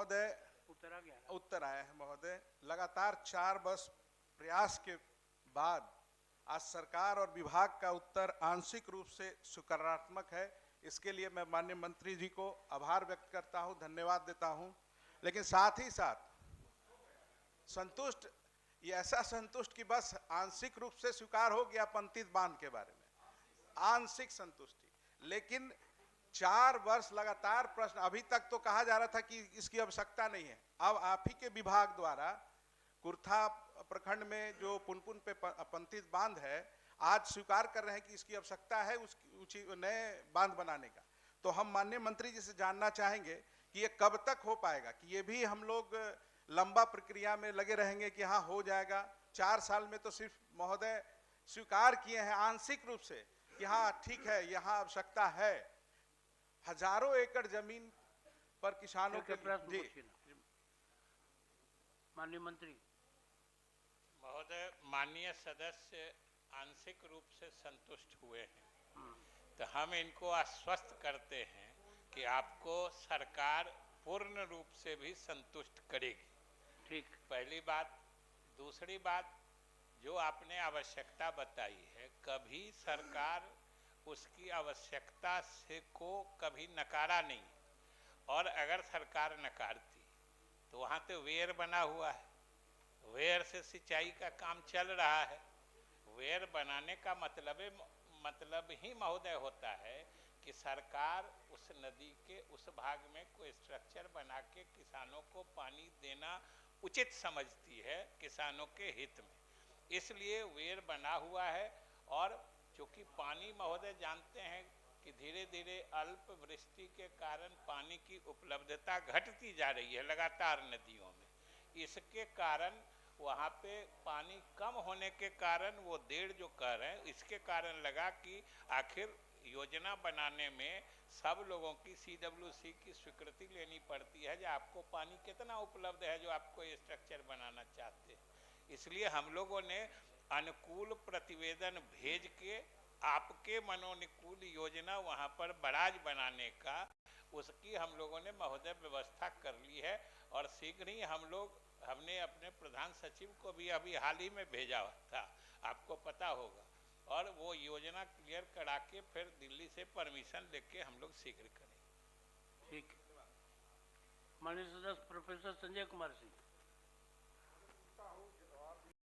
महोदय उत्तर आया है महोदय। लगातार 4 वर्ष प्रयास के बाद आज सरकार और विभाग का उत्तर आंशिक रूप से सकारात्मक है। इसके लिए मैं माननीय मंत्री जी को आभार व्यक्त करता हूं, धन्यवाद देता हूं। लेकिन साथ ही साथ संतुष्ट, ये ऐसा संतुष्ट कि बस आंशिक रूप से स्वीकार हो गया पंतित बांध के बारे में, आंशिक संतुष्टि। लेकिन 4 वर्ष लगातार प्रश्न, अभी तक तो कहा जा रहा था कि इसकी आवश्यकता नहीं है। अब आप ही के विभाग द्वारा कुर्था प्रखंड में जो पुनपुन पे पंतित बांध है, आज स्वीकार कर रहे हैं कि इसकी आवश्यकता है उसकी नए बांध बनाने का। तो हम माननीय मंत्री जी से जानना चाहेंगे कि ये कब तक हो पाएगा, कि ये भी हम लोग लंबा प्रक्रिया में लगे रहेंगे कि हाँ हो जाएगा। 4 साल में तो सिर्फ महोदय स्वीकार किए हैं आंशिक रूप से कि हाँ ठीक है, यहाँ आवश्यकता है। हजारों एकड़ जमीन पर किसानों के प्रश्न। माननीय मंत्री महोदय, माननीय सदस्य आंशिक रूप से संतुष्ट हुए हैं, तो हम इनको आश्वस्त करते हैं कि आपको सरकार पूर्ण रूप से भी संतुष्ट करेगी। ठीक, पहली बात। दूसरी बात, जो आपने आवश्यकता बताई है, कभी सरकार उसकी आवश्यकता से को कभी नकारा नहीं। और अगर सरकार नकारती तो वहाँ तो वेयर बना हुआ है, वेयर से सिंचाई का काम चल रहा है। वेयर बनाने का मतलब ही महोदय होता है कि सरकार उस नदी के उस भाग में कोई स्ट्रक्चर बना के किसानों को पानी देना उचित समझती है, किसानों के हित में। इसलिए वेयर बना हुआ है। और चूँकि पानी महोदय जानते हैं कि धीरे धीरे अल्प वृष्टि के कारण पानी की उपलब्धता घटती जा रही है लगातार नदियों में। इसके कारण वहाँ पे पानी कम होने के कारण वो देर जो कर रहे हैं, इसके कारण लगा कि आखिर योजना बनाने में सब लोगों की CWC की स्वीकृति लेनी पड़ती है जो आपको पानी कितना उपलब्ध है जो आपको ये स्ट्रक्चर बनाना चाहते हैं। इसलिए हम लोगों ने अनुकूल प्रतिवेदन भेज के आपके मनोनुकूल योजना वहाँ पर बराज बनाने का, उसकी हम लोगों ने महोदय व्यवस्था कर ली है। और शीघ्र ही हमने अपने प्रधान सचिव को भी अभी हाल ही में भेजा था, आपको पता होगा। और वो योजना क्लियर करा के फिर दिल्ली से परमिशन लेके हम लोग शीघ्र करेंगे। ठीक। माननीय सदस्य प्रोफेसर संजय कुमार सिंह।